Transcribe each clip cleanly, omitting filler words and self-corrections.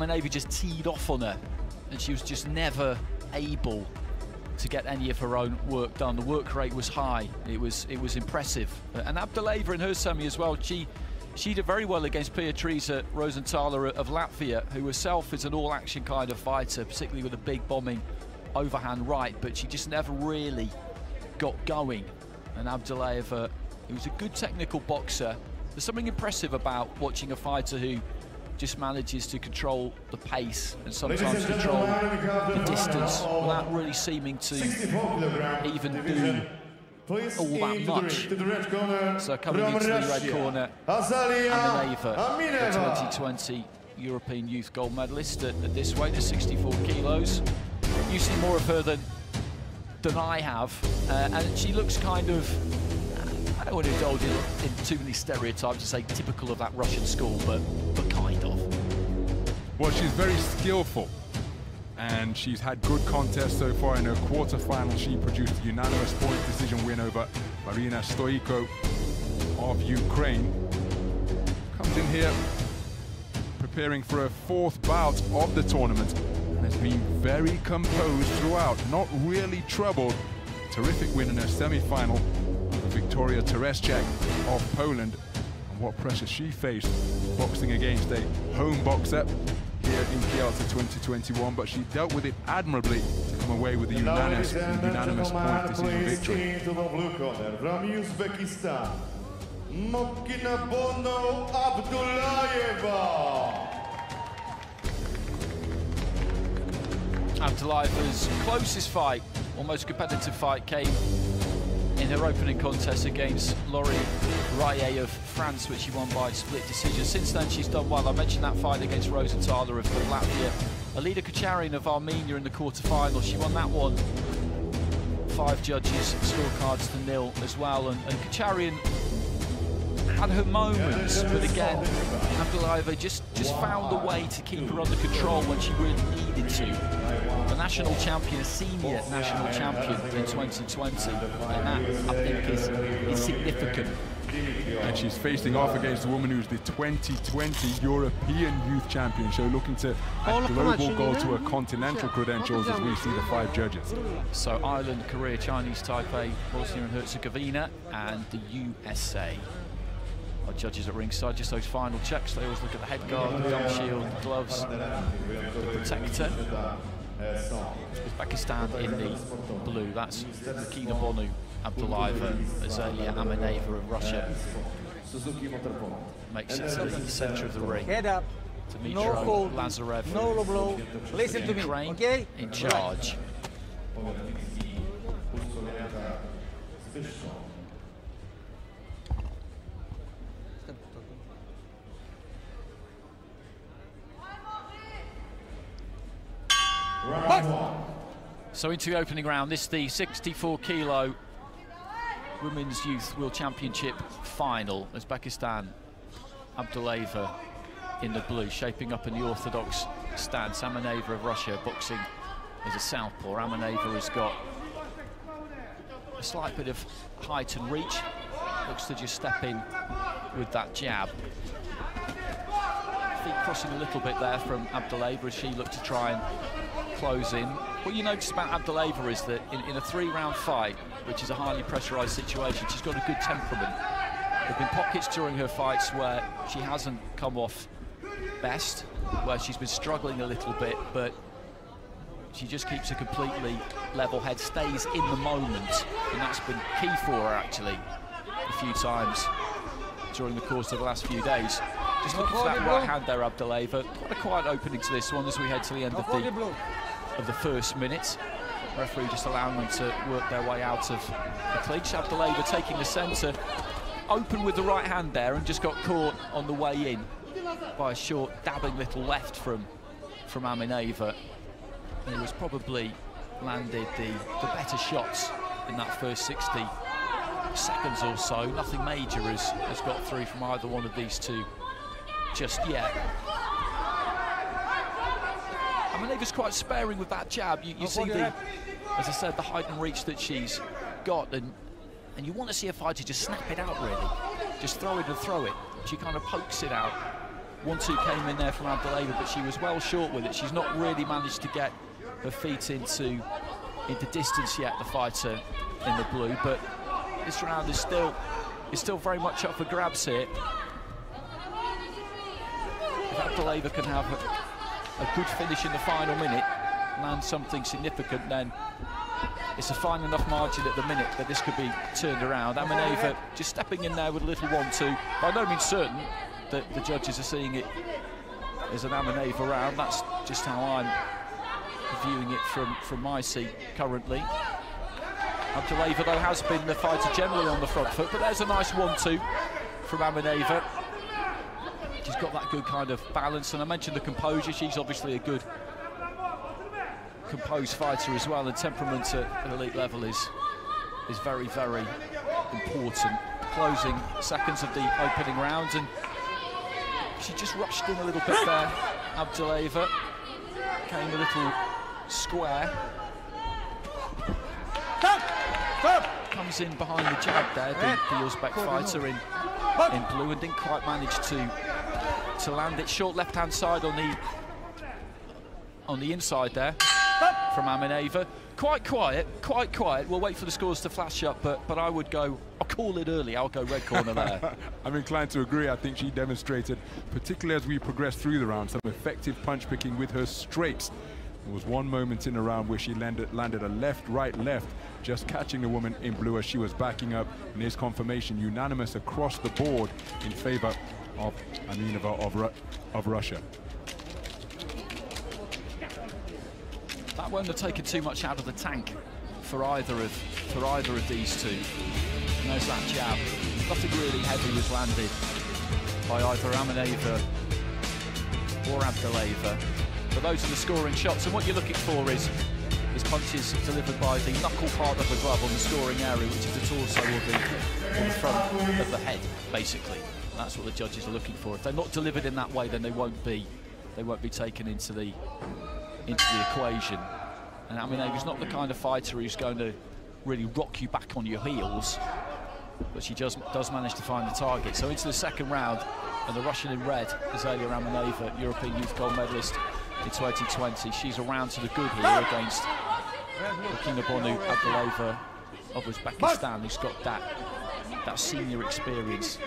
AMINEVA just teed off on her, and she was just never able to get any of her own work done. The work rate was high. It was impressive. And ABDULLAEVA in her semi as well, she did very well against Beatrice Rosenthaler of Latvia, who herself is an all-action kind of fighter, particularly with a big bombing overhand right, but she just never really got going. And ABDULLAEVA, who's a good technical boxer, there's something impressive about watching a fighter who just manages to control the pace and sometimes control the distance without really seeming to even do all that much. So coming into the red corner, AMINEVA, the 2020 European Youth Gold Medalist at this weight, at 64 kilos. You see more of her than I have, and she looks kind of, I don't want to indulge in too many stereotypes to say typical of that Russian school, but kind of. Well, she's very skillful, and she's had good contests so far. In her quarterfinal, she produced a unanimous point decision win over Marina Stoiko of Ukraine. Comes in here preparing for her fourth bout of the tournament, and has been very composed throughout, not really troubled. Terrific win in her semi-final over Victoria Tereszczak of Poland. And what pressure she faced boxing against a home boxer here in Kielce 2021, but she dealt with it admirably to come away with a unanimous point decision victory. From UZB, Mokhinabonu ABDULLAEVA. ABDULLAEVA's closest fight, almost competitive fight, came in her opening contest against Laurie Raye of France, which she won by split decision. Since then, she's done well. I mentioned that fight against Rosenthaler of Latvia. Alida Kacharian of Armenia in the quarterfinal. She won that one. 5 judges, scorecards to 0 as well. And Kacharian had her moments, but again, ABDULLAEVA just found a way to keep her under control when she really needed to. The national champion, a senior national champion in 2020, and that, I think, is significant. And she's facing off against a woman who's the 2020 European Youth Champion, so looking to add global goal to her continental credentials as we see the 5 judges. So Ireland, Korea, Chinese Taipei, Bosnia and Herzegovina, and the USA. Our judges at ringside, just those final checks. They always look at the head guard, the gum shield, the gloves, the protector. Uzbekistan in the blue, that's Mokhinabonu ABDULLAEVA, Azaliia AMINEVA of Russia. Makes it to the centre of the ring. Head up. Dmitro Lazarev, no low blow. Listen to me, okay? In charge. So into the opening round, this is the 64 kilo Women's Youth World Championship final. Uzbekistan, ABDULLAEVA in the blue, shaping up in the orthodox stance. AMINEVA of Russia boxing as a southpaw. AMINEVA has got a slight bit of height and reach. Looks to just step in with that jab. Feet crossing a little bit there from ABDULLAEVA as she looked to try and close in. What you notice about ABDULLAEVA is that in a 3-round fight, which is a highly pressurised situation, she's got a good temperament. There have been pockets during her fights where she hasn't come off best, where she's been struggling a little bit, but she just keeps a completely level head, stays in the moment, and that's been key for her actually a few times during the course of the last few days. Just looking for that right hand there, ABDULLAEVA. Quite a quiet opening to this one as we head to the end of the first minute. Referee just allowing them to work their way out of the clinch. ABDULLAEVA taking the centre, open with the right hand there, and just got caught on the way in by a short dabbing little left from AMINEVA. He was probably landed the better shots in that first 60 seconds or so. Nothing major has got through from either one of these two just yet. AMINEVA's quite sparing with that jab. You see the, as I said, the height and reach that she's got, and you want to see a fighter just snap it out really. Just throw it and throw it. She kind of pokes it out 1-2 came in there from Abdulla'eva, but she was well short with it. She's not really managed to get her feet into distance yet, the fighter in the blue, but this round is still very much up for grabs here. If Abdulla'eva can have a good finish in the final minute, land something significant, then it's a fine enough margin at the minute that this could be turned around. AMINEVA just stepping in there with a little 1-2. By no means certain that the judges are seeing it as an AMINEVA round. That's just how I'm viewing it from my seat currently. Abdulla'eva, though, has been the fighter generally on the front foot, but there's a nice 1-2 from AMINEVA. She's got that good kind of balance, and I mentioned the composure. She's obviously a good composed fighter as well, and temperament at elite level is very, very important. Closing seconds of the opening round, and she just rushed in a little bit there. Abdulla'eva came a little square. Comes in behind the jab there, the Uzbek fighter in blue, and didn't quite manage to land it. Short left-hand side on the inside there from AMINEVA. Quite quiet. We'll wait for the scores to flash up, but I would go, I'll call it early. I'll go red corner there. I'm inclined to agree. I think she demonstrated, particularly as we progressed through the round, some effective punch picking with her straights. There was one moment in the round where she landed a left, right, left, just catching the woman in blue as she was backing up. And here's confirmation, unanimous across the board in favor of AMINEVA of Russia. That won't have taken too much out of the tank for either of these two. And there's that jab. Nothing really heavy was landed by either AMINEVA or Abdulla'eva. But those are the scoring shots, and what you're looking for is punches delivered by the knuckle part of the glove on the scoring area, which is the torso or the front of the head, basically. And that's what the judges are looking for. If they're not delivered in that way, then they won't be taken into the equation. And AMINEVA's not the kind of fighter who's going to really rock you back on your heels, but she does manage to find the target. So into the second round, and the Russian in red, Azaliia AMINEVA, European Youth Gold Medalist in 2020. She's around to the good here against Mokhinabonu Abdulla'eva of Uzbekistan, who's got that senior experience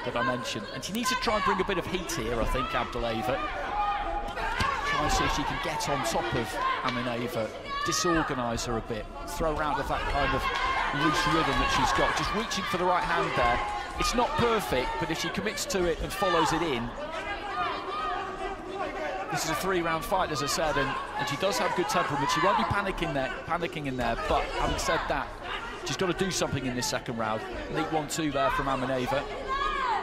that I mentioned. And she needs to try and bring a bit of heat here, I think, Abdulla'eva. Try and see if she can get on top of AMINEVA, disorganise her a bit, throw her out of that kind of loose rhythm that she's got, just reaching for the right hand there. It's not perfect, but if she commits to it and follows it in, this is a 3-round fight, as I said, and she does have good temperament. She won't be panicking in there, but having said that, she's got to do something in this second round. Neat 1-2 there from AMINEVA.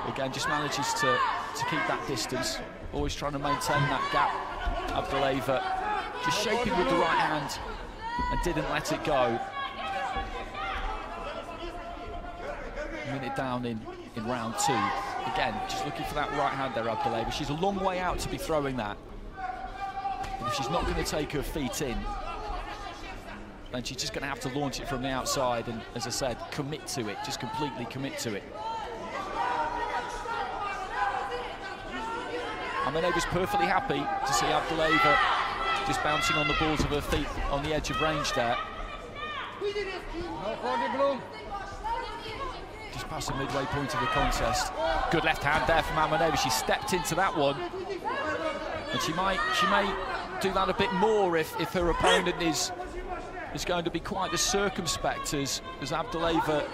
Again, just manages to keep that distance, always trying to maintain that gap. Abdulla'eva just shaping with the right hand and didn't let it go. A minute down in round 2. Again, just looking for that right hand there, Abdulla'eva. She's a long way out to be throwing that. But if she's not going to take her feet in, then she's just going to have to launch it from the outside and, as I said, commit to it, just completely commit to it. AMINEVA's perfectly happy to see Abdulla'eva just bouncing on the balls of her feet on the edge of range there. Just past the midway point of the contest. Good left hand there from AMINEVA. She stepped into that one, and she may do that a bit more if her opponent is going to be quite as circumspect as Abdulla'eva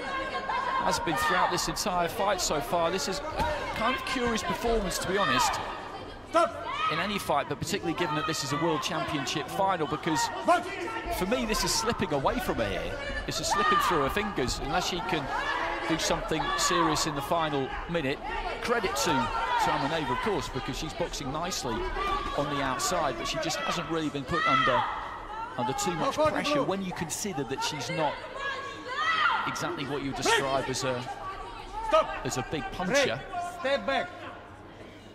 has been throughout this entire fight so far. This is a kind of curious performance, to be honest, in any fight, but particularly given that this is a World Championship final, because for me this is slipping away from her here. This is slipping through her fingers unless she can do something serious in the final minute. Credit to AMINEVA, of course, because she's boxing nicely on the outside, but she just hasn't really been put under too much pressure when you consider that she's not exactly what you would describe as a big puncher. Step back.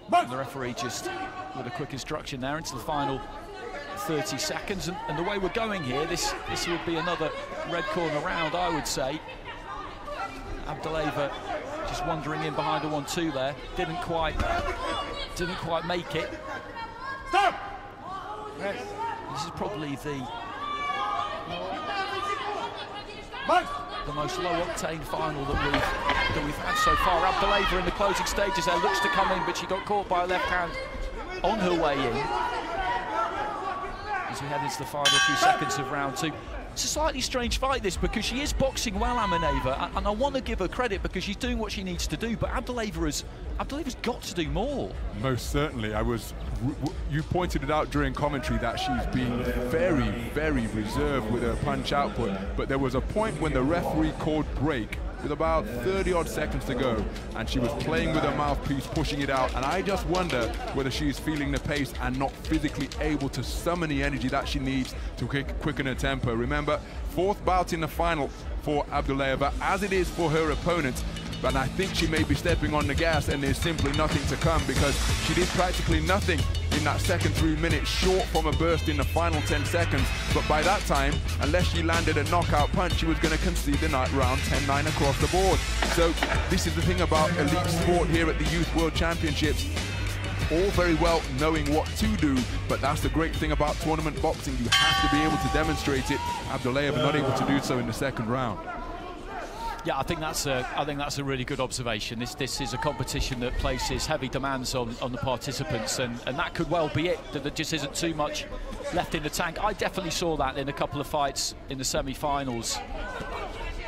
And the referee just with a quick instruction there into the final 30 seconds. And the way we're going here, this would be another red corner round, I would say. Abdulla'eva just wandering in behind a 1-2 there. Didn't quite Didn't quite make it. Stop! This is probably the most low-octane final that we've had so far. Abdullayeva in the closing stages there looks to come in, but she got caught by a left hand on her way in. As we head into the final few seconds of round 2. It's a slightly strange fight, this, because she is boxing well, AMINEVA, and I want to give her credit because she's doing what she needs to do, but Abdullayeva's got to do more. Most certainly. You pointed it out during commentary that she's been very, very reserved with her punch output, but there was a point when the referee called break with about 30-odd seconds to go, and she was playing with her mouthpiece, pushing it out, and I just wonder whether she's feeling the pace and not physically able to summon the energy that she needs to quicken her tempo. Remember, 4th bout in the final for Abdullayeva, as it is for her opponent, but I think she may be stepping on the gas and there's simply nothing to come, because she did practically nothing in that second 3 minutes, short from a burst in the final 10 seconds. But by that time, unless she landed a knockout punch, she was going to concede the night round 10-9 across the board. So this is the thing about elite sport here at the Youth World Championships. All very well knowing what to do, but that's the great thing about tournament boxing. You have to be able to demonstrate it. Abdullayeva not able to do so in the second round. Yeah, I think that's a really good observation. This is a competition that places heavy demands on the participants, and that could well be it, that there just isn't too much left in the tank. I definitely saw that in a couple of fights in the semi-finals.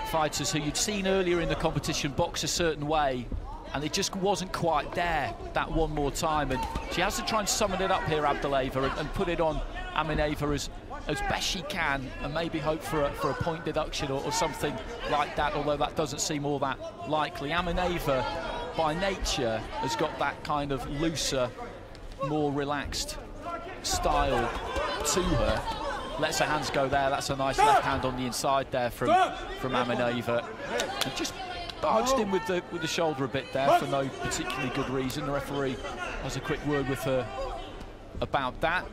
Fighters who you'd seen earlier in the competition box a certain way, and it just wasn't quite there that one more time, and she has to try and summon it up here, Abdullayeva, and put it on AMINEVA as best she can, and maybe hope for a point deduction or something like that, although that doesn't seem all that likely. AMINEVA, by nature, has got that kind of looser, more relaxed style to her. Lets her hands go there. That's a nice left hand on the inside there from AMINEVA. And just barged in with the shoulder a bit there for no particularly good reason. The referee has a quick word with her about that.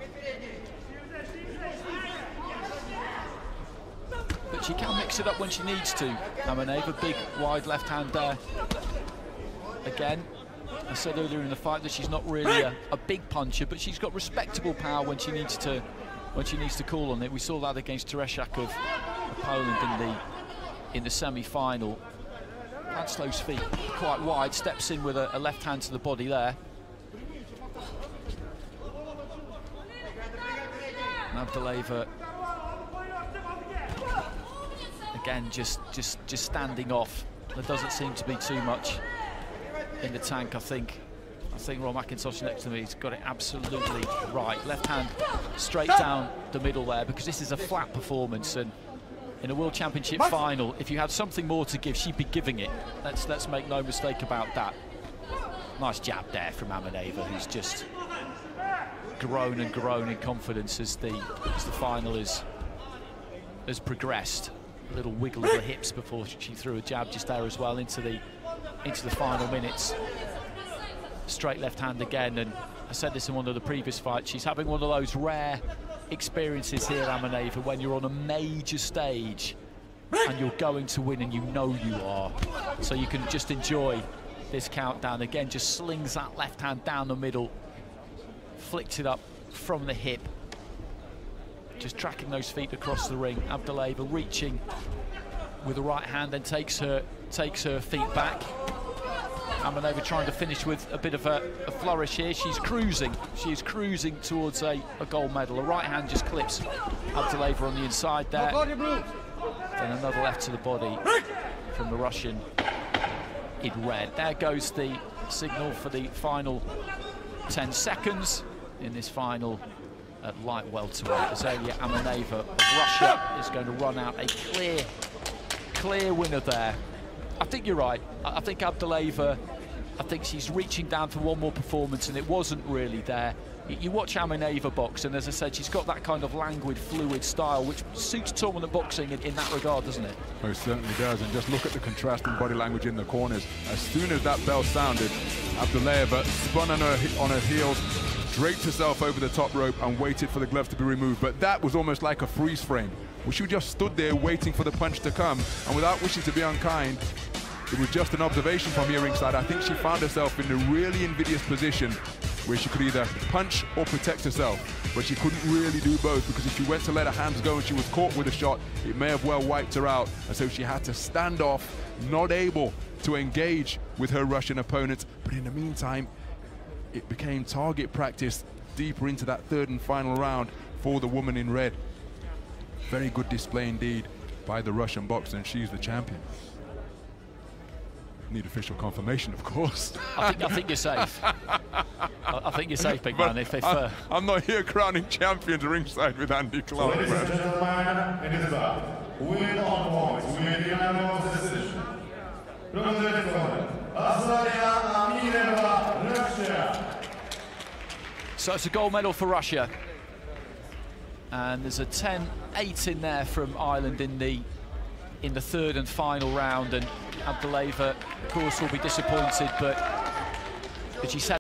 But she can mix it up when she needs to. AMINEVA, big wide left hand there. Again, I said earlier in the fight that she's not really a big puncher, but she's got respectable power when she needs to call on it. We saw that against Tereshak of Poland in the semi-final. Plants those feet quite wide, steps in with a left hand to the body there. And Abdullayeva, again, just standing off. There doesn't seem to be too much in the tank. I think Rob McIntosh next to me has got it absolutely right. Left hand straight down the middle there, because this is a flat performance, and in a World Championship final, if you had something more to give, she'd be giving it. Let's make no mistake about that. Nice jab there from AMINEVA, who's just grown and grown in confidence as the final has progressed. A little wiggle of the hips before she threw a jab just there as well into the final minutes. Straight left hand again, and I said this in one of the previous fights, she's having one of those rare experiences here, AMINEVA, when you're on a major stage and you're going to win, and you know you are. So you can just enjoy this countdown. Again, just slings that left hand down the middle, flicks it up from the hip, just tracking those feet across the ring. Abdullayeva reaching with the right hand, then takes her feet back. AMINEVA trying to finish with a bit of a flourish here. She's cruising towards a gold medal. The right hand just clips Abdullayeva on the inside there. Then another left to the body from the Russian in red. There goes the signal for the final 10 seconds in this final at light welterweight. Azaliia AMINEVA of Russia is going to run out a clear winner there. I think you're right. I think Abdullayeva, I think she's reaching down for one more performance, and it wasn't really there. You watch AMINEVA box, and as I said, she's got that kind of languid, fluid style, which suits tournament boxing in that regard, doesn't it? Most certainly does, and just look at the contrasting body language in the corners. As soon as that bell sounded, Abdullayeva spun on her heels, draped herself over the top rope and waited for the gloves to be removed. But that was almost like a freeze frame, where she just stood there waiting for the punch to come, and without wishing to be unkind, it was just an observation from here ringside. I think she found herself in a really invidious position where she could either punch or protect herself, but she couldn't really do both, because if she went to let her hands go and she was caught with a shot, it may have well wiped her out, and so she had to stand off, not able to engage with her Russian opponent. But in the meantime, it became target practice deeper into that third and final round for the woman in red. Very good display indeed by the Russian boxer, and she's the champion. Need official confirmation, of course. I think you're safe. I think you're safe, big man. If I'm not here crowning champions ringside with Andy Clark. Ladies and gentlemen, it is back. Win on points with unanimous decision. From the red corner, Azaliia, AMINEVA, Russia. So it's a gold medal for Russia. And there's a 10-8 in there from Ireland in the third and final round, and Abdullayeva, of course, will be disappointed, but she said